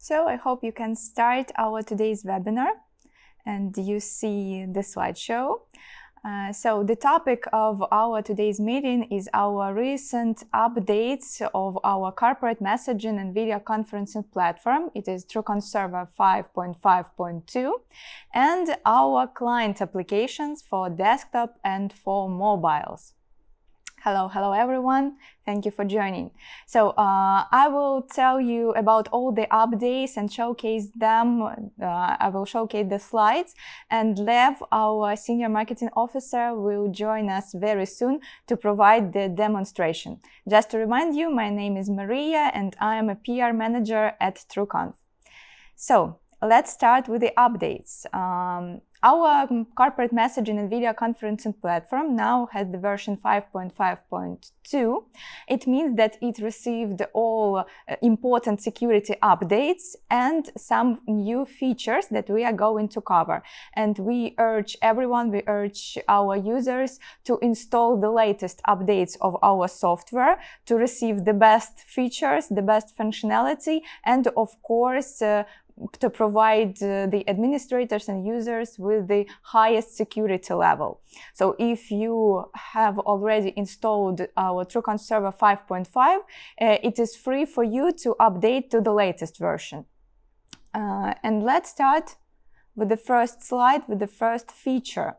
So I hope you can start our today's webinar and you see the slideshow. So the topic of our today's meeting is our recent updates of our corporate messaging and video conferencing platform. It is TrueConf Server 5.5.2 and our client applications for desktop and for mobiles. Hello everyone. Thank you for joining. So I will tell you about all the updates and showcase them. I will showcase the slides, and Lev, our senior marketing officer, will join us very soon to provide the demonstration. Just to remind you, my name is Maria and I am a PR manager at TrueConf. So let's start with the updates. Our corporate messaging and video conferencing platform now has the version 5.5.2. It means that it received all important security updates and some new features that we are going to cover. And we urge everyone, we urge our users to install the latest updates of our software to receive the best features, the best functionality, and of course, to provide the administrators and users with the highest security level. So if you have already installed our TrueConf Server 5.5, it is free for you to update to the latest version. And let's start with the first slide, with the first feature.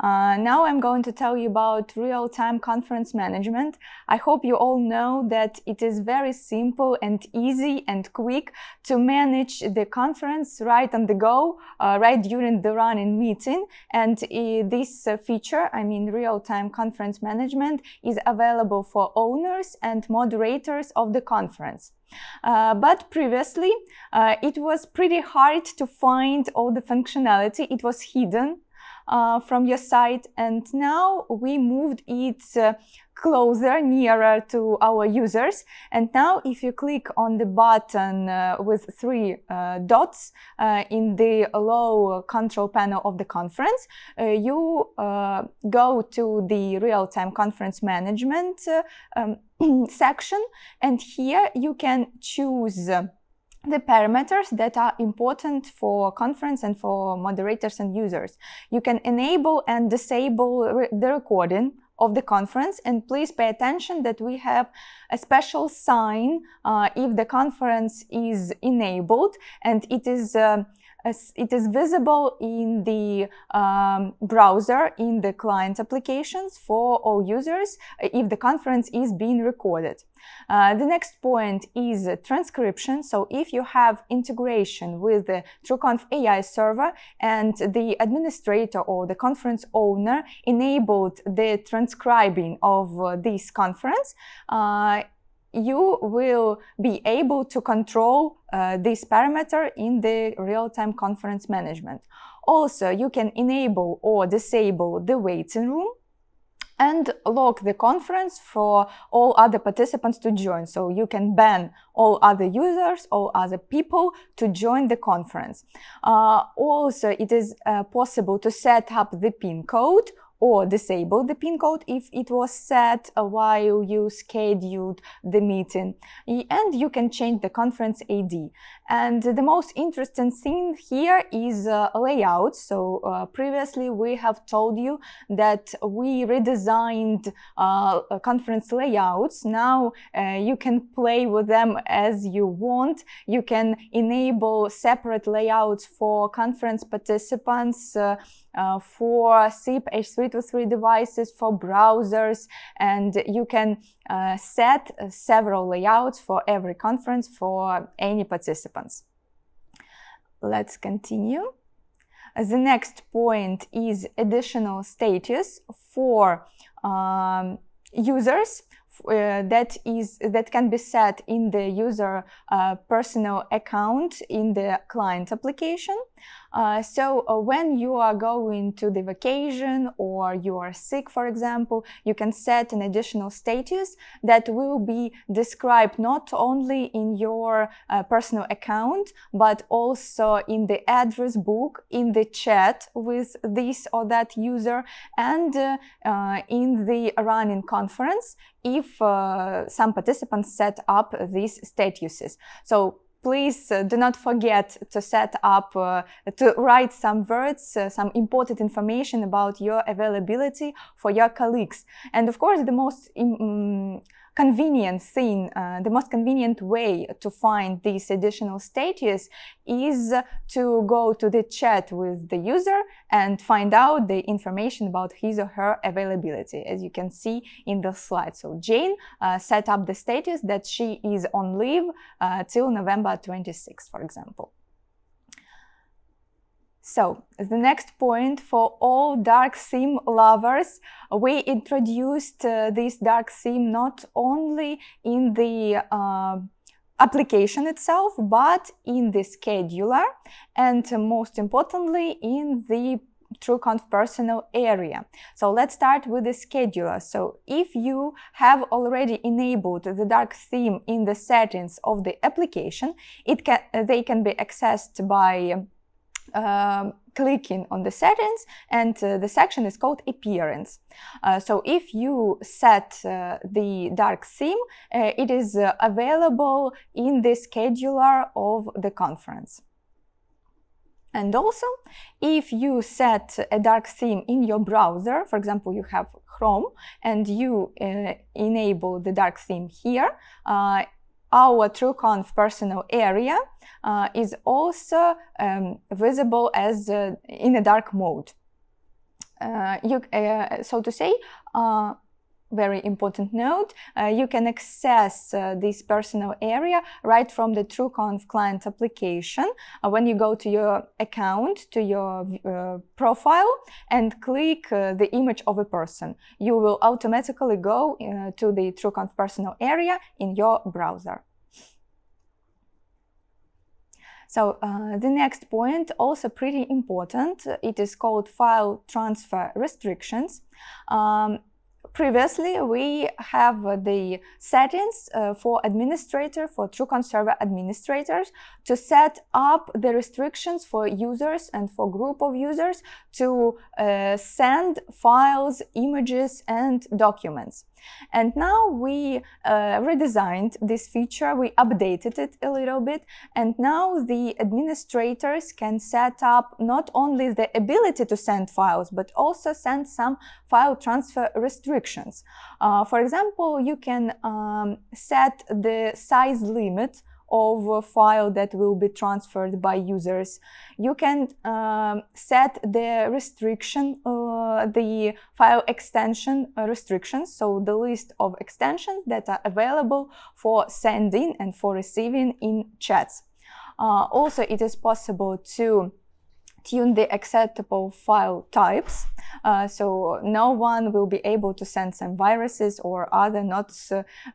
Now I'm going to tell you about real-time conference management. I hope you all know that it is very simple and easy and quick to manage the conference right on the go, right during the running meeting. And this feature, I mean real-time conference management, is available for owners and moderators of the conference. But previously, it was pretty hard to find all the functionality. It was hidden from your site, and now we moved it closer, nearer to our users. And now if you click on the button with three dots in the low control panel of the conference, you go to the real-time conference management section, and here you can choose the parameters that are important for conference and for moderators and users. You can enable and disable the recording of the conference, and please pay attention that we have a special sign if the conference is enabled, and it is visible in the browser, in the client applications for all users if the conference is being recorded. The next point is transcription. So if you have integration with the TrueConf AI server and the administrator or the conference owner enabled the transcribing of this conference, you will be able to control this parameter in the real-time conference management. Also, you can enable or disable the waiting room and lock the conference for all other participants to join. So you can ban all other users, all other people to join the conference. Also, it is possible to set up the PIN code or disable the PIN code if it was set while you scheduled the meeting. And you can change the conference ID. And the most interesting thing here is layout. So previously we have told you that we redesigned conference layouts. Now you can play with them as you want. You can enable separate layouts for conference participants, for SIP H323 devices, for browsers, and you can set several layouts for every conference for any participants. Let's continue. The next point is additional status for users that can be set in the user personal account in the client application. So when you are going to the vacation or you are sick, for example, you can set an additional status that will be described not only in your personal account, but also in the address book, in the chat with this or that user, and in the running conference if some participants set up these statuses. So please do not forget to set up, to write some words, some important information about your availability for your colleagues. And of course, the most convenient thing, the most convenient way to find this additional status is to go to the chat with the user and find out the information about his or her availability, as you can see in the slide. So Jane set up the status that she is on leave till November 26th, for example. So, the next point, for all dark theme lovers, we introduced this dark theme not only in the application itself, but in the scheduler, and most importantly, in the TrueConf personal area. So let's start with the scheduler. So if you have already enabled the dark theme in the settings of the application, they can be accessed by clicking on the settings, and the section is called appearance. So if you set the dark theme, it is available in the scheduler of the conference. And also, if you set a dark theme in your browser, for example, you have Chrome, and you enable the dark theme here, our TrueConf personal area is also visible as in a dark mode. So to say, very important note, you can access this personal area right from the TrueConf client application when you go to your account, to your profile, and click the image of a person. You will automatically go to the TrueConf personal area in your browser. So the next point, also pretty important, it is called file transfer restrictions. Previously, we have the settings for TrueConf Server administrators to set up the restrictions for users and for group of users to send files, images, and documents. And now we redesigned this feature, we updated it a little bit, and now the administrators can set up not only the ability to send files, but also send some file transfer restrictions. For example, you can set the size limit of a file that will be transferred by users. You can set the restriction, the file extension restrictions, so the list of extensions that are available for sending and for receiving in chats. Also, it is possible to tune the acceptable file types, so no one will be able to send some viruses or other not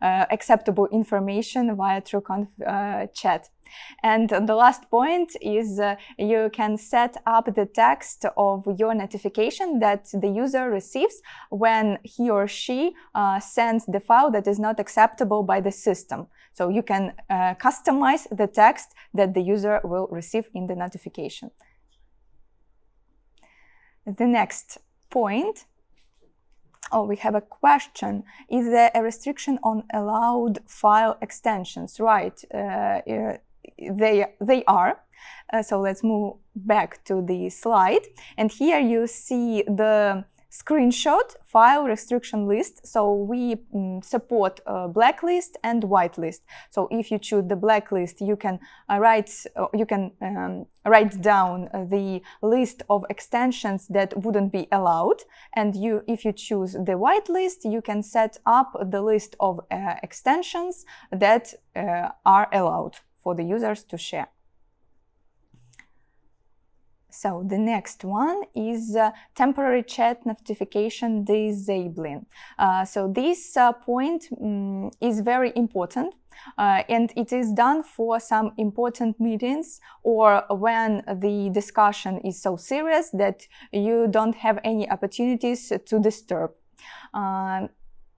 acceptable information via TrueConf chat. And the last point is you can set up the text of your notification that the user receives when he or she sends the file that is not acceptable by the system. So you can customize the text that the user will receive in the notification. The next point, we have a question. Is there a restriction on allowed file extensions? Right, they are. So let's move back to the slide. And here you see the screenshot file restriction list. So we support blacklist and whitelist. So if you choose the blacklist, you can write down the list of extensions that wouldn't be allowed. And if you choose the whitelist, you can set up the list of extensions that are allowed for the users to share. So the next one is temporary chat notification disabling. So this point is very important, and it is done for some important meetings or when the discussion is so serious that you don't have any opportunities to disturb.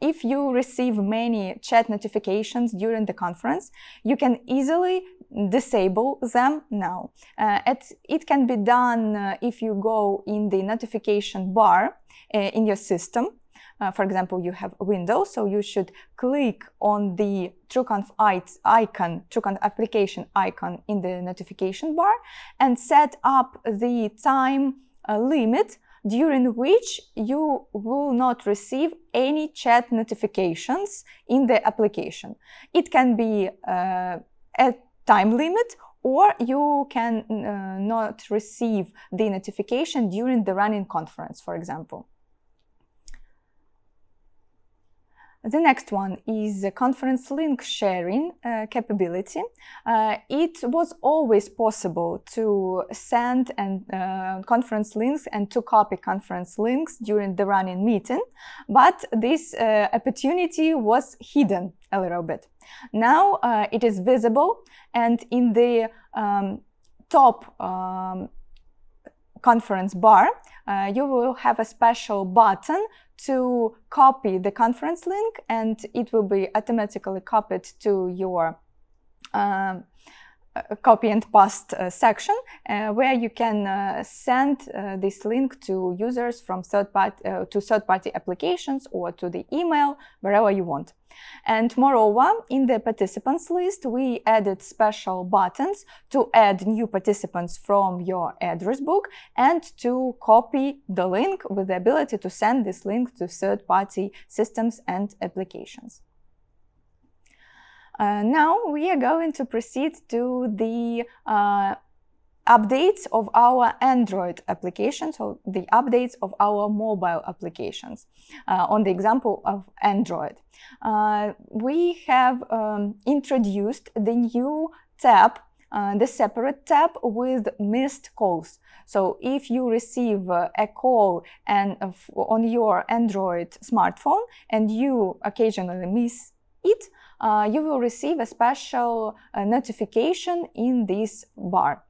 If you receive many chat notifications during the conference, you can easily disable them now. It can be done if you go in the notification bar in your system. For example, you have Windows, so you should click on the TrueConf icon, TrueConf application icon in the notification bar and set up the time limit during which you will not receive any chat notifications in the application. It can be a time limit, or you can not receive the notification during the running conference, for example. The next one is the conference link sharing capability. It was always possible to send conference links and to copy conference links during the running meeting, but this opportunity was hidden a little bit. Now it is visible, and in the top conference bar, you will have a special button to copy the conference link, and it will be automatically copied to your copy and paste section, where you can send this link to users from third-party applications or to the email, wherever you want. And moreover, in the participants list, we added special buttons to add new participants from your address book and to copy the link with the ability to send this link to third-party systems and applications. Now we are going to proceed to the updates of our Android applications, or the updates of our mobile applications. On the example of Android, we have introduced the new tab, the separate tab with missed calls. So if you receive a call on your Android smartphone and you occasionally miss it, you will receive a special notification in this bar.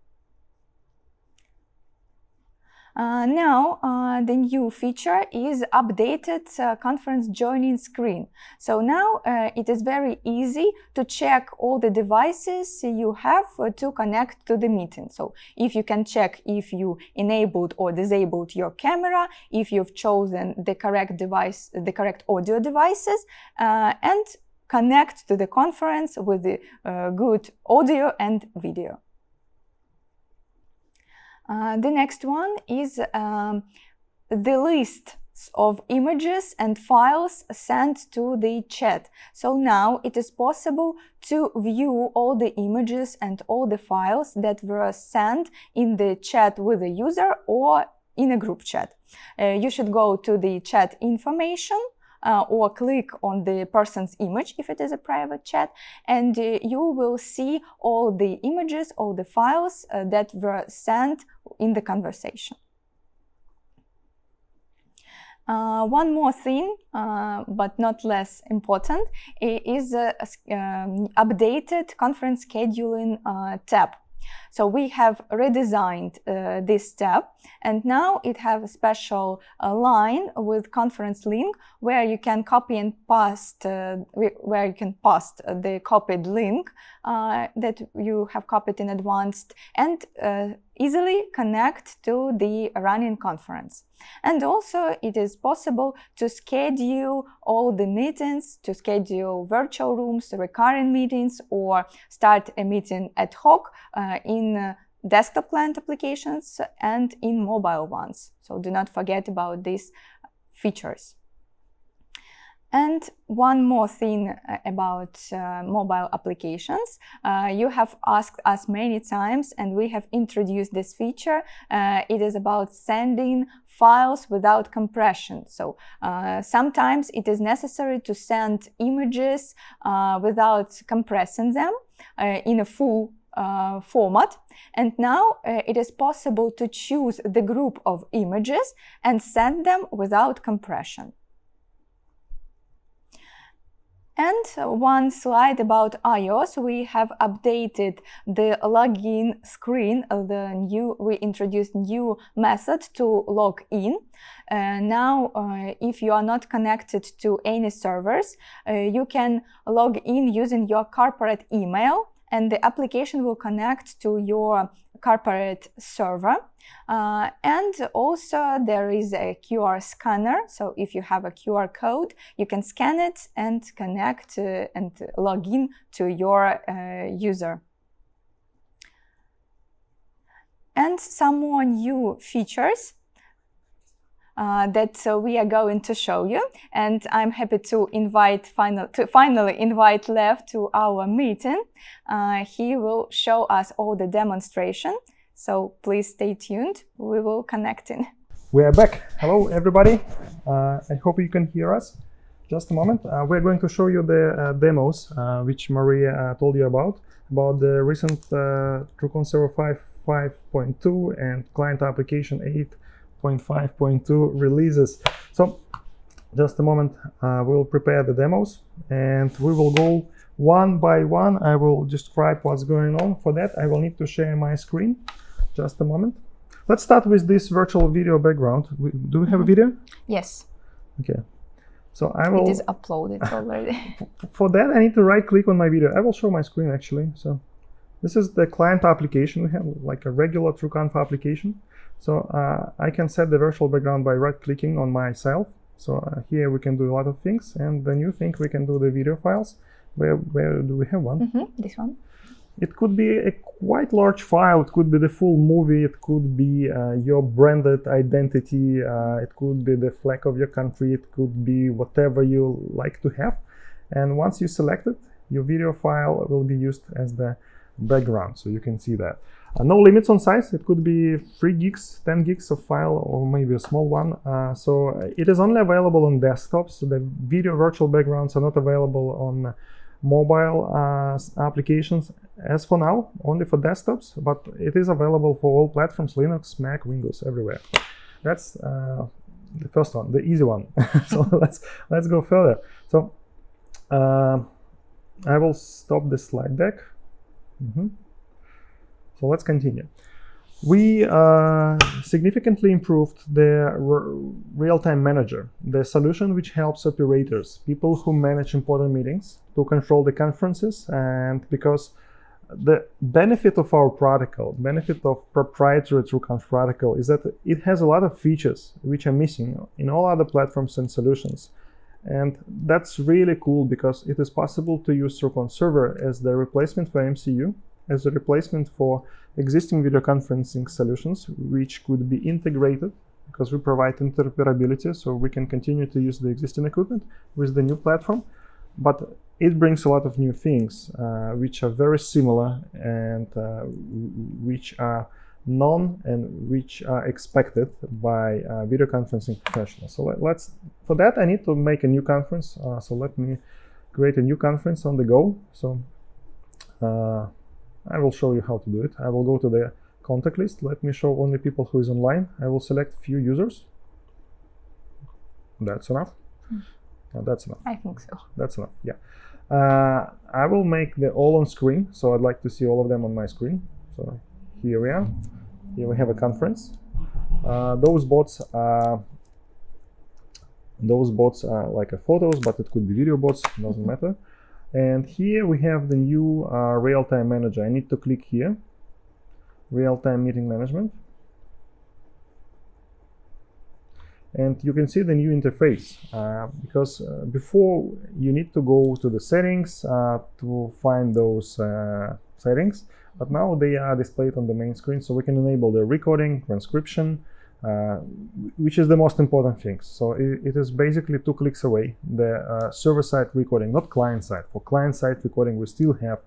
Now, the new feature is updated conference joining screen. So now it is very easy to check all the devices you have to connect to the meeting. So if you can check if you enabled or disabled your camera, if you've chosen the correct device, the correct audio devices, and connect to the conference with the good audio and video. The next one is the list of images and files sent to the chat. So now it is possible to view all the images and all the files that were sent in the chat with the user or in a group chat. You should go to the chat information or click on the person's image if it is a private chat, and you will see all the images, all the files that were sent in the conversation. One more thing, but not less important, is updated conference scheduling tab. So we have redesigned this tab, and now it has a special line with conference link where you can copy and paste, the copied link that you have copied in advance, and easily connect to the running conference. And also it is possible to schedule all the meetings, to schedule virtual rooms, recurring meetings, or start a meeting ad hoc in desktop client applications and in mobile ones. So do not forget about these features. And one more thing about mobile applications. You have asked us many times, and we have introduced this feature. It is about sending files without compression. So sometimes it is necessary to send images without compressing them in a full format. And now it is possible to choose the group of images and send them without compression. And one slide about iOS. We have updated the login screen. We introduced new method to log in. Now, if you are not connected to any servers, you can log in using your corporate email, and the application will connect to your corporate server. And also there is a QR scanner. So if you have a QR code, you can scan it and connect and log in to your user. And some more new features that we are going to show you, and I'm happy to finally invite Lev to our meeting. He will show us all the demonstration, so please stay tuned. We will connect in. We are back. Hello everybody. I hope you can hear us. Just a moment. We're going to show you the demos which Maria told you about the recent TrueConf Server 5.2 and client application 8.5.2 releases. So just a moment, we'll prepare the demos and we will go one by one. I will describe what's going on. For that, I will need to share my screen. Just a moment. Let's start with this virtual video background. Do we have a video? Yes. Okay. So I will. It is uploaded already. For that, I need to right click on my video. I will show my screen actually. So this is the client application. We have like a regular TrueConf application. So I can set the virtual background by right-clicking on myself. So here we can do a lot of things. And the new thing, we can do the video files. Where do we have one? This one. It could be a quite large file. It could be the full movie. It could be your branded identity. It could be the flag of your country. It could be whatever you like to have. And once you select it, your video file will be used as the background. So you can see that. No limits on size. It could be 3 gigs, 10 gigs of file, or maybe a small one. So it is only available on desktops. So the video virtual backgrounds are not available on mobile applications as for now, only for desktops, but it is available for all platforms: Linux, Mac, Windows, everywhere. That's the first one, the easy one. So let's go further. So I will stop the slide deck. So let's continue. We significantly improved the real-time manager, the solution which helps operators, people who manage important meetings, to control the conferences. And because the benefit of our protocol, benefit of proprietary TrueConf protocol, is that it has a lot of features which are missing in all other platforms and solutions. And that's really cool because it is possible to use TrueConf Server as the replacement for MCU, as a replacement for existing video conferencing solutions, which could be integrated because we provide interoperability, so we can continue to use the existing equipment with the new platform. But it brings a lot of new things which are very similar and which are known and which are expected by video conferencing professionals. So for that, I need to make a new conference. So let me create a new conference on the go. So I will show you how to do it. I will go to the contact list. Let me show only people who is online. I will select few users. That's enough. That's enough. I think so. That's enough. Yeah. I will make the all on screen. So I'd like to see all of them on my screen. So here we are. Here we have a conference. Those bots are like a photos, but it could be video bots. Doesn't matter. And here we have the new real-time manager. I need to click here, real-time meeting management. And you can see the new interface because before you need to go to the settings to find those settings, but now they are displayed on the main screen, so we can enable the recording, transcription, which is the most important thing. So it is basically 2 clicks away. The server-side recording, not client-side. For client-side recording, we still have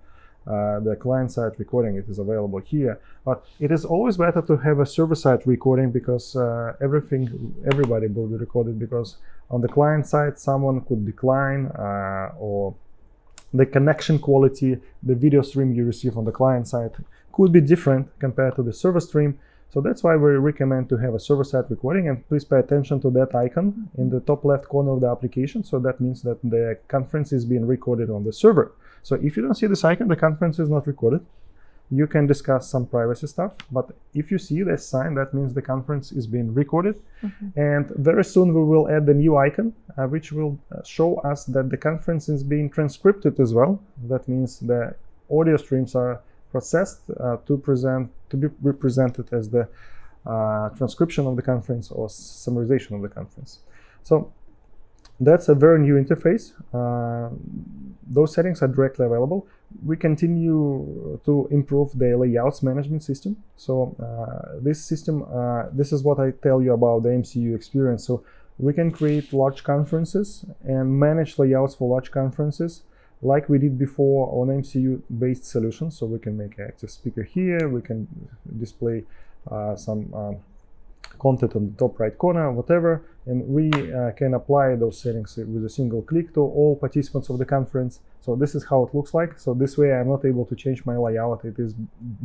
the client-side recording. It is available here. But it is always better to have a server-side recording because everybody will be recorded, because on the client side, someone could decline or the connection quality, the video stream you receive on the client side could be different compared to the server stream. So that's why we recommend to have a server-side recording, and please pay attention to that icon in the top left corner of the application. So that means that the conference is being recorded on the server. So if you don't see this icon, the conference is not recorded. You can discuss some privacy stuff, but if you see this sign, that means the conference is being recorded. And very soon we will add the new icon, which will show us that the conference is being transcribed as well. That means the audio streams are processed to present to be represented as the transcription of the conference or summarization of the conference. So that's a very new interface. Those settings are directly available. We continue to improve the layouts management system. So this system, this is what I tell you about the MCU experience. So we can create large conferences and manage layouts for large conferences like we did before on MCU-based solutions. So we can make an active speaker here, we can display some content on the top right corner, whatever, and we can apply those settings with a single click to all participants of the conference. So this is how it looks like. So this way I'm not able to change my layout. It is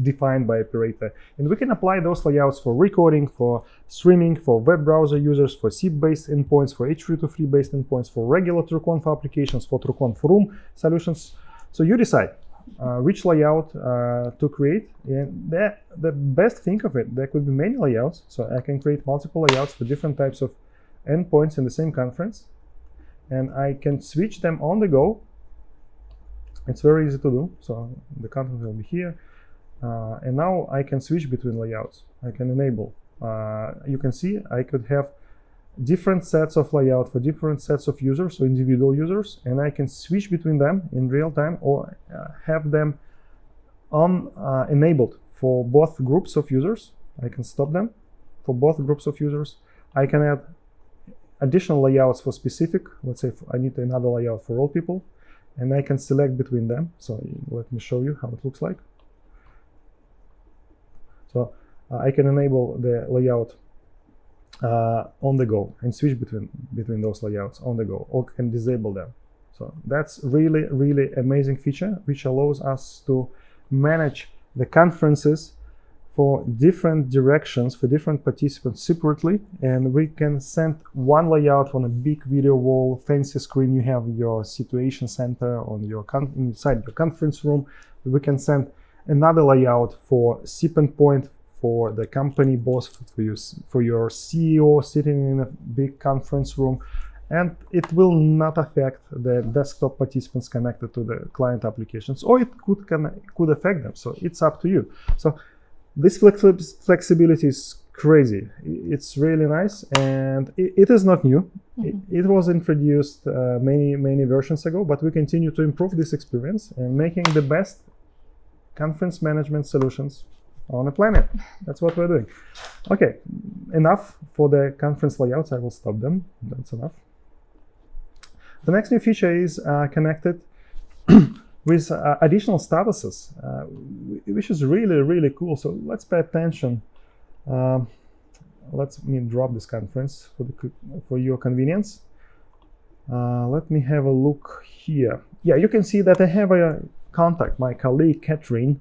defined by operator. And we can apply those layouts for recording, for streaming, for web browser users, for SIP-based endpoints, for H323-based endpoints, for regular TrueConf applications, for TrueConf Room solutions. So you decide which layout to create. And the best thing of it, there could be many layouts. So I can create multiple layouts for different types of endpoints in the same conference. And I can switch them on the go. It's very easy to do. So the content will be here. And now I can switch between layouts. I can enable. You can see I could have different sets of layout for different sets of users, so individual users, and I can switch between them in real time or have them on enabled for both groups of users. I can stop them for both groups of users. I can add additional layouts for specific. Let's say I need another layout for all people, and I can select between them. So let me show you how it looks like. So I can enable the layout on the go and switch between those layouts on the go, or can disable them. So that's really amazing feature which allows us to manage the conferences for different directions for different participants separately, and we can send one layout on a big video wall, fancy screen. You have your situation center on your inside your conference room. We can send another layout for SIP endpoint for the company boss, for your CEO sitting in a big conference room, and it will not affect the desktop participants connected to the client applications, or it could affect them. So it's up to you. So this flexibility is crazy. It's really nice, and it is not new. It was introduced many versions ago, but we continue to improve this experience and making the best conference management solutions on the planet. That's what we're doing. Okay, enough for the conference layouts. I will stop them. That's enough. The next new feature is connected with additional statuses, which is really cool. So let's pay attention. Let me drop this conference for your convenience. Let me have a look here. Yeah, you can see that I have a contact, my colleague Catherine,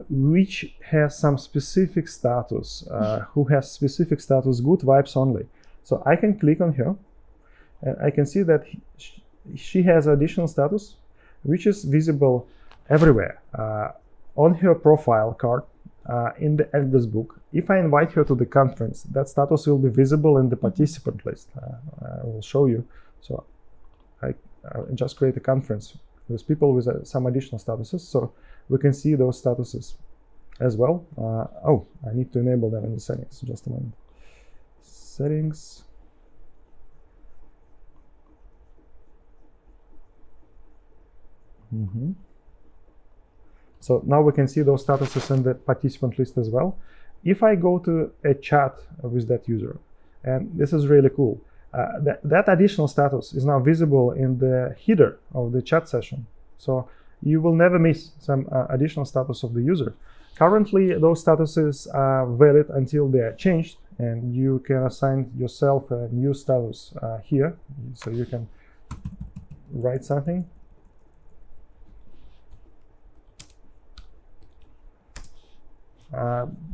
which has some specific status, who has specific status, good vibes only. So I can click on her, and I can see that she has additional status, which is visible everywhere on her profile card, in the address book. If I invite her to the conference, that status will be visible in the participant list. I will show you. So I just create a conference with people with some additional statuses, so we can see those statuses as well. Oh, I need to enable them in the settings. Just a moment. Settings. So now we can see those statuses in the participant list as well. If I go to a chat with that user, and this is really cool, that additional status is now visible in the header of the chat session. So you will never miss some additional status of the user. Currently, those statuses are valid until they are changed, and you can assign yourself a new status here. So you can write something.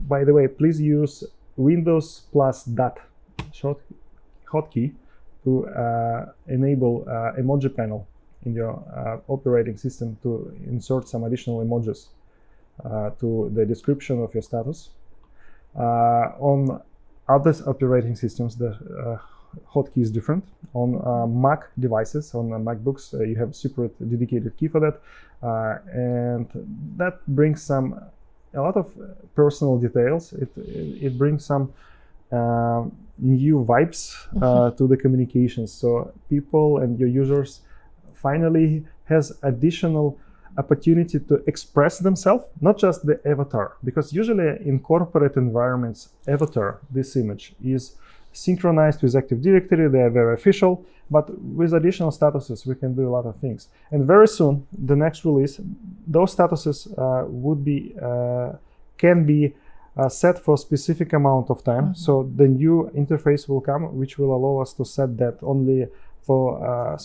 By the way, please use Windows plus dot hotkey to enable emoji panel in your operating system to insert some additional emojis to the description of your status. On other operating systems, the hotkey is different. On Mac devices, on MacBooks, you have a separate dedicated key for that, and that brings some a lot of personal details. It brings some new vibes to the communications. So people and your users finally has additional opportunity to express themselves, not just the avatar, because usually in corporate environments, avatar, this image, is synchronized with Active Directory. They are very official, but with additional statuses we can do a lot of things. And very soon, the next release, those statuses can be set for a specific amount of time. So the new interface will come, which will allow us to set that only for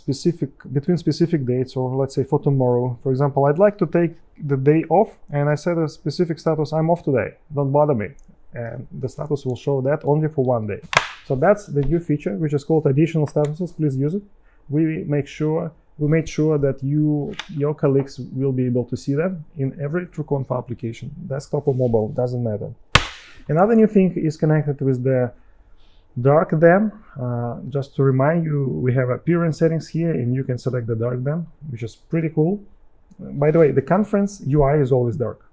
between specific dates, or let's say for tomorrow. For example, I'd like to take the day off, and I set a specific status: I'm off today, don't bother me. And the status will show that only for one day. So that's the new feature, which is called additional statuses. Please use it. We made sure that your colleagues will be able to see them in every TrueConf application, desktop or mobile, doesn't matter. Another new thing is connected with the dark theme. Just to remind you, we have appearance settings here, and you can select the dark theme, which is pretty cool. By the way, the conference UI is always dark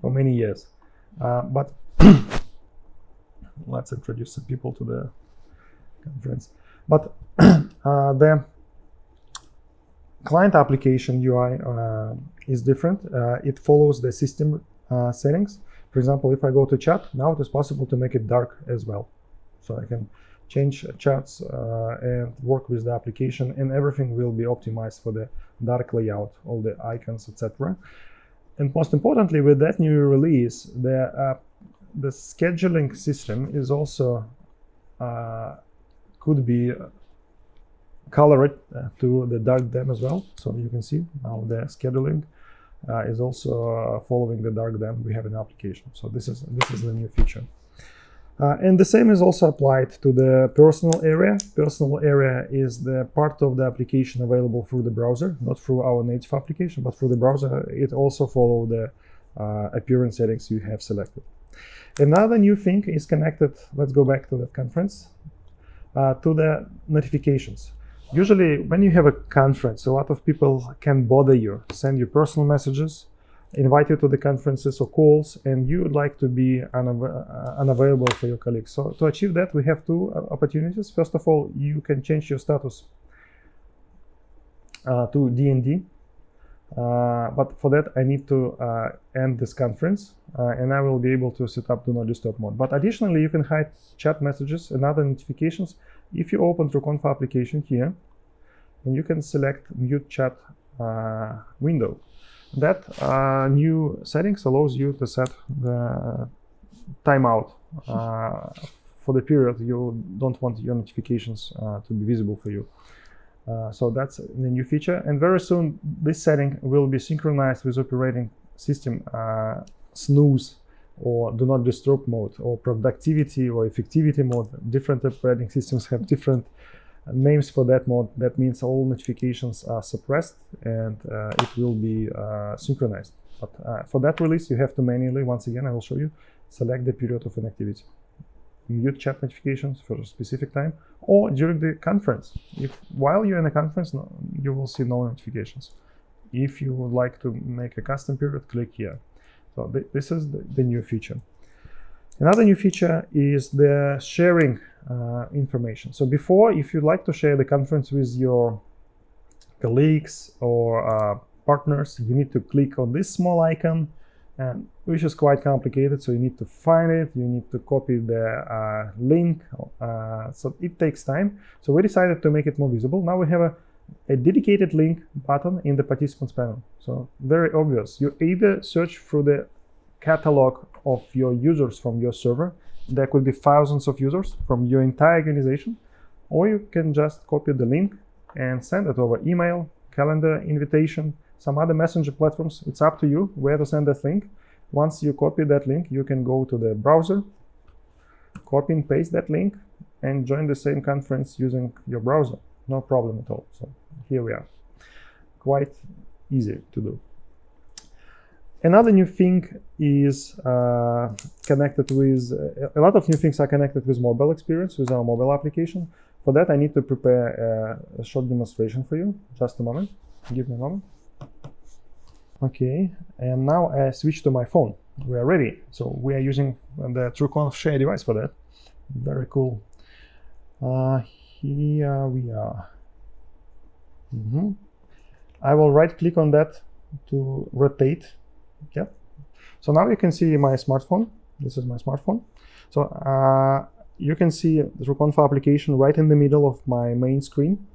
for many years. But let's introduce some people to the conference. But the client application UI is different. It follows the system settings. For example, if I go to chat, now it is possible to make it dark as well. So I can change chats and work with the application, and everything will be optimized for the dark layout, all the icons, etc. And most importantly, with that new release, the scheduling system is also could be colored to the dark theme as well. So you can see now the scheduling is also following the dark theme we have in the application. So this is the new feature. And the same is also applied to the personal area. Personal area is the part of the application available through the browser, not through our native application, but through the browser. It also follows the appearance settings you have selected. Another new thing is connected, let's go back to that conference, to the notifications. Usually when you have a conference, a lot of people can bother you, send you personal messages, invite you to the conferences or calls, and you would like to be unavailable for your colleagues. So to achieve that, we have two opportunities. First of all, you can change your status to DND. But for that, I need to end this conference, and I will be able to set up Do Not Disturb mode. But additionally, you can hide chat messages and other notifications if you open TrueConf application here, and you can select Mute Chat window. That new settings allows you to set the timeout for the period you don't want your notifications to be visible for you. So that's the new feature, and very soon this setting will be synchronized with operating system snooze or do not disturb mode or productivity or effectivity mode. Different operating systems have different names for that mode. That means all notifications are suppressed and it will be synchronized. But for that release, you have to manually, once again, I will show you, select the period of inactivity. Mute chat notifications for a specific time, or during the conference. If while you're in a conference, you will see no notifications. If you would like to make a custom period, click here. So this is the new feature. Another new feature is the sharing information. So before, if you'd like to share the conference with your colleagues or partners, you need to click on this small icon, and which is quite complicated. So you need to find it, you need to copy the link, so it takes time. So we decided to make it more visible. Now we have a dedicated link button in the participants panel. So very obvious. You either search through the catalog of your users from your server. There could be thousands of users from your entire organization, or you can just copy the link and send it over email, calendar, invitation, some other messenger platforms. It's up to you where to send that link. Once you copy that link, you can go to the browser, copy and paste that link, and join the same conference using your browser. No problem at all. So here we are. Quite easy to do. Another new thing is connected with, a lot of new things are connected with mobile experience, with our mobile application. For that, I need to prepare a short demonstration for you. Just a moment. Give me a moment. Okay, and now I switch to my phone. We are ready. So we are using the TrueConf share device for that. Very cool. Here we are. I will right click on that to rotate. Yep. So now you can see my smartphone. This is my smartphone. So you can see the TrueConf application right in the middle of my main screen.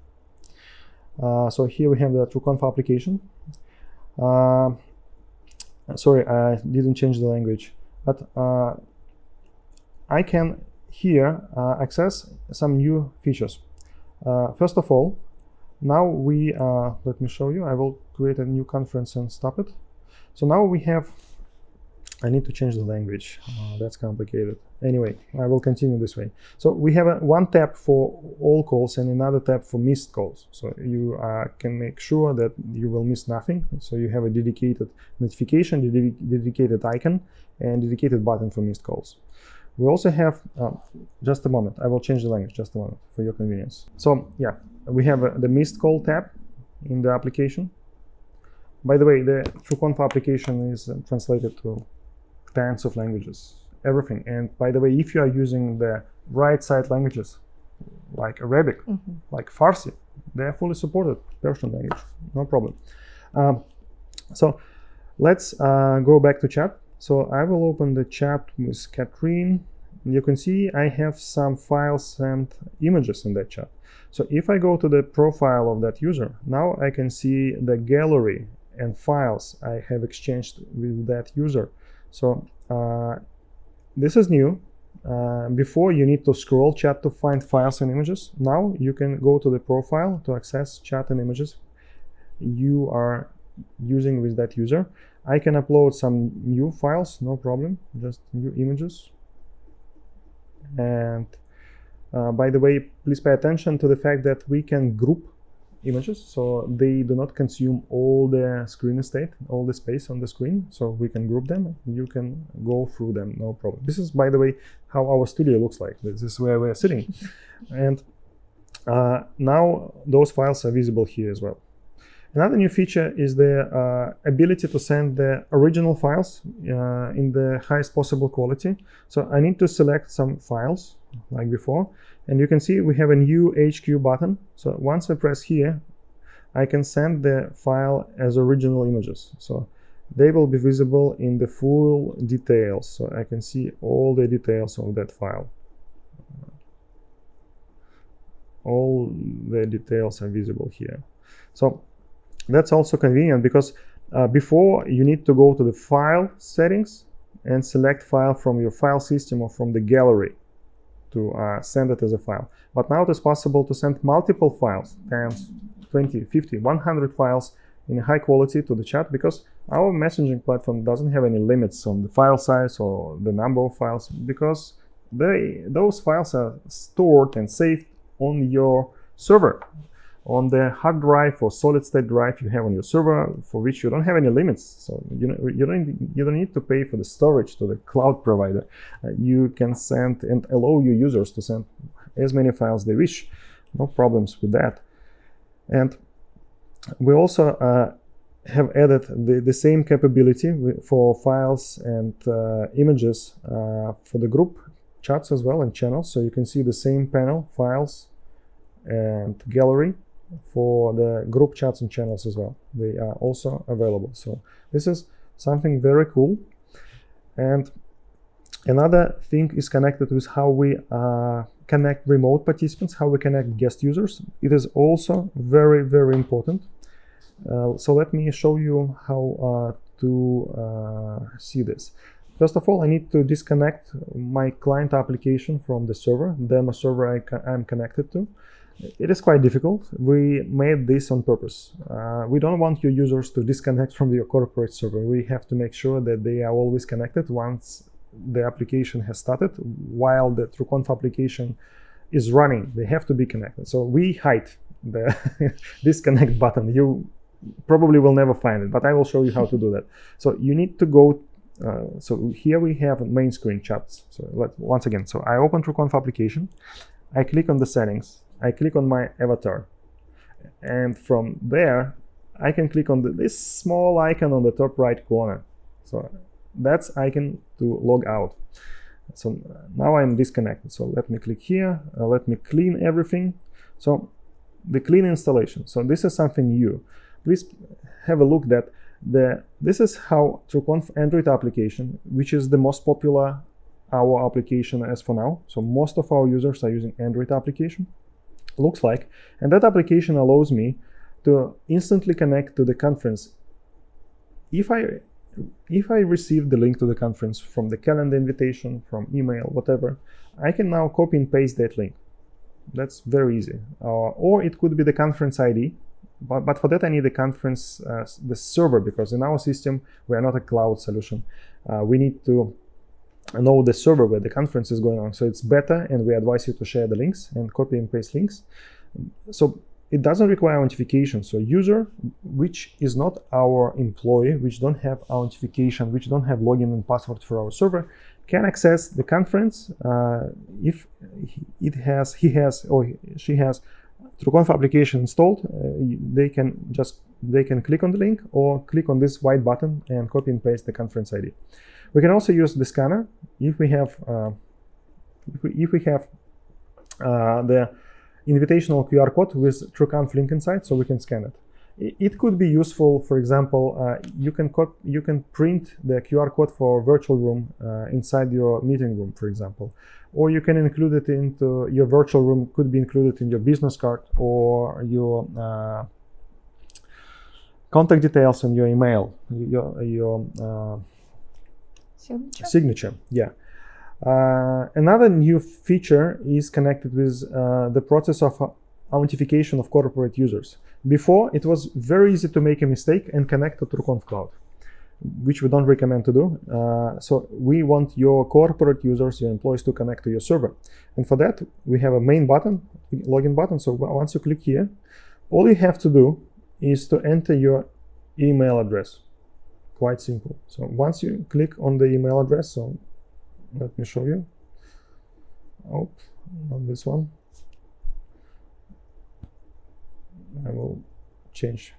So here we have the TrueConf application. Sorry, I didn't change the language, but I can here access some new features. First of all, now we let me show you. I will create a new conference and stop it. So now we have, I need to change the language. That's complicated. Anyway, I will continue this way. So we have one tab for all calls and another tab for missed calls. So you can make sure that you will miss nothing. So you have a dedicated notification, dedicated icon, and dedicated button for missed calls. We also have, just a moment, I will change the language, just a moment, for your convenience. So yeah, we have the missed call tab in the application. By the way, the TrueConf application is translated to tens of languages, everything. And by the way, if you are using the right side languages, like Arabic, like Farsi, they are fully supported, Persian language, no problem. So let's go back to chat. So I will open the chat with Catherine. You can see I have some files and images in that chat. So if I go to the profile of that user, now I can see the gallery and files I have exchanged with that user. So this is new. Before you need to scroll chat to find files and images. Now you can go to the profile to access chat and images you are using with that user. I can upload some new files, no problem, just new images. And by the way, please pay attention to the fact that we can group images, so they do not consume all the screen estate, all the space on the screen. So we can group them. You can go through them, no problem. This is, by the way, how our studio looks like. This is where we're sitting. And now those files are visible here as well. Another new feature is the ability to send the original files in the highest possible quality. So I need to select some files like before, and you can see we have a new HQ button. So once I press here, I can send the file as original images. So they will be visible in the full details. So I can see all the details of that file. All the details are visible here. So that's also convenient because before you need to go to the file settings and select file from your file system or from the gallery to send it as a file. But now it is possible to send multiple files, 10, 20, 50, 100 files in high quality to the chat, because our messaging platform doesn't have any limits on the file size or the number of files, because those files are stored and saved on your server, on the hard drive or solid state drive you have on your server, for which you don't have any limits. So you don't need to pay for the storage to the cloud provider. You can send and allow your users to send as many files they wish. No problems with that. And we also have added the same capability for files and images for the group chats as well and channels. So you can see the same panel, files and gallery, for the group chats and channels as well. They are also available. So this is something very cool. And another thing is connected with how we connect remote participants, how we connect guest users. It is also very, very important. So let me show you how to see this. First of all, I need to disconnect my client application from the server, demo server I'm connected to. It is quite difficult. We made this on purpose. We don't want your users to disconnect from your corporate server. We have to make sure that they are always connected once the application has started. While the TrueConf application is running, they have to be connected. So we hide the disconnect button. You probably will never find it, but I will show you how to do that. So you need to go. So here we have main screen chats. So once again, so I open TrueConf application. I click on the settings. I click on my avatar, and from there I can click on this small icon on the top right corner. So that's icon to log out. So now I'm disconnected. So let me click here. Let me clean everything. So the clean installation. So this is something new. Please have a look that this is how TrueConf Android application, which is the most popular our application as for now. So most of our users are using Android application. Looks like, and that application allows me to instantly connect to the conference. If I receive the link to the conference from the calendar invitation, from email, whatever, I can now copy and paste that link. That's very easy. Or it could be the conference ID, but for that I need the conference, the server, because in our system we are not a cloud solution. We need to know the server where the conference is going on. So it's better, and we advise you to share the links and copy and paste links. So it doesn't require authentication. So user which is not our employee, which don't have authentication, which don't have login and password for our server, can access the conference if he has or she has TrueConf application installed. They can click on the link or click on this white button and copy and paste the conference ID. We can also use the scanner if we have the invitational QR code with TrueConf link inside, so we can scan it. It could be useful. For example, you can print the QR code for virtual room inside your meeting room, for example, or you can include it into your virtual room. Could be included in your business card or your contact details on your email, your signature. Yeah. Another new feature is connected with the process of authentication of corporate users. Before, it was very easy to make a mistake and connect to TrueConf Cloud, which we don't recommend to do. So we want your corporate users, your employees, to connect to your server. And for that, we have a main button, login button. So once you click here, all you have to do is to enter your email address. Quite simple. So once you click on the email address, so let me show you. Oh, not this one. I will change.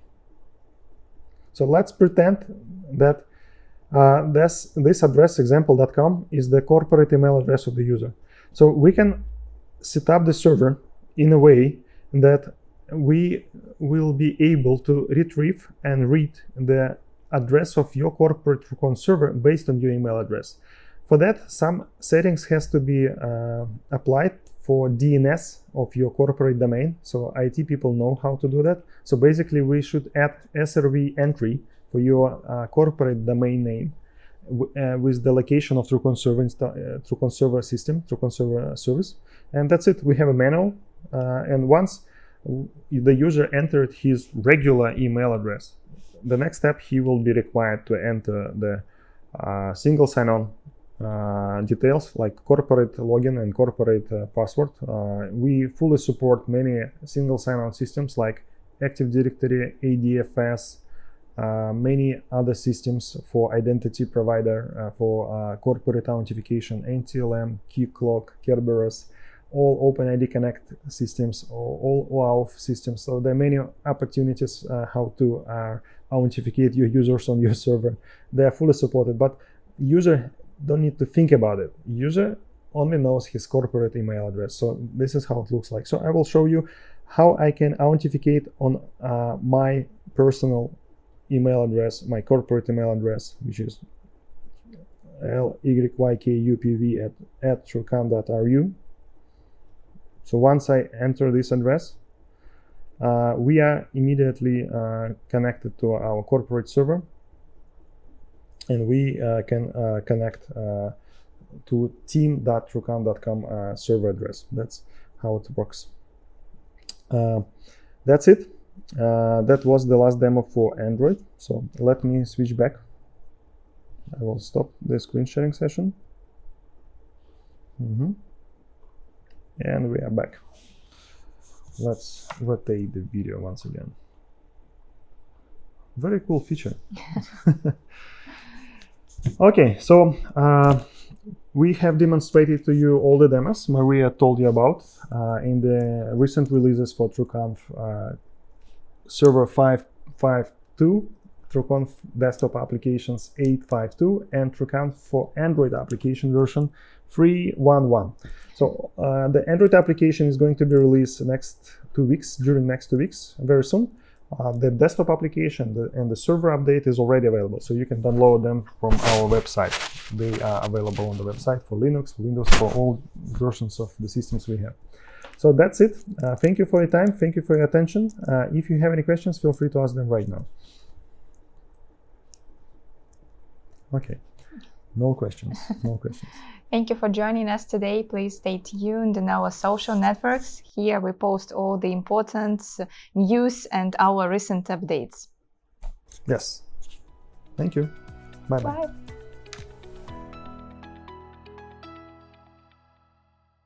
So let's pretend that this address, example.com, is the corporate email address of the user. So we can set up the server in a way that we will be able to retrieve and read the address of your corporate TrueConf server based on your email address. For that, some settings has to be applied for DNS of your corporate domain. So IT people know how to do that. So basically, we should add SRV entry for your corporate domain name with the location of TrueConf Server system, TrueConf Server service, and that's it. We have a manual, and once the user entered his regular email address, the next step, he will be required to enter the single sign-on details like corporate login and corporate password. We fully support many single sign-on systems like Active Directory, ADFS, many other systems for identity provider, for corporate authentication, NTLM, Keycloak, Kerberos, all OpenID Connect systems, all OAuth systems. So there are many opportunities how to authenticate your users on your server. They are fully supported, but user don't need to think about it. User only knows his corporate email address. So this is how it looks like. So I will show you how I can authenticate on my personal email address, my corporate email address, which is lyykupv@trueconf.ru. So once I enter this address, we are immediately connected to our corporate server, and we can connect to team.trueconf.com server address. That's how it works. That's it. That was the last demo for Android. So let me switch back. I will stop the screen sharing session. And we are back. Let's rotate the video once again. Very cool feature. Okay, so we have demonstrated to you all the demos Maria told you about in the recent releases for TrueConf Server 5, 8.5.2, TrueConf desktop applications 8.5.2, and TrueConf for Android application version 3.1.1. So the Android application is going to be released during next 2 weeks, very soon. The desktop application and the server update is already available, so you can download them from our website. They are available on the website for Linux, for Windows, for all versions of the systems we have. So that's it. Thank you for your time. Thank you for your attention. If you have any questions, feel free to ask them right now. Okay, no questions. No questions. Thank you for joining us today. Please stay tuned in our social networks. Here we post all the important news and our recent updates. Yes. Thank you. Bye-bye. Bye.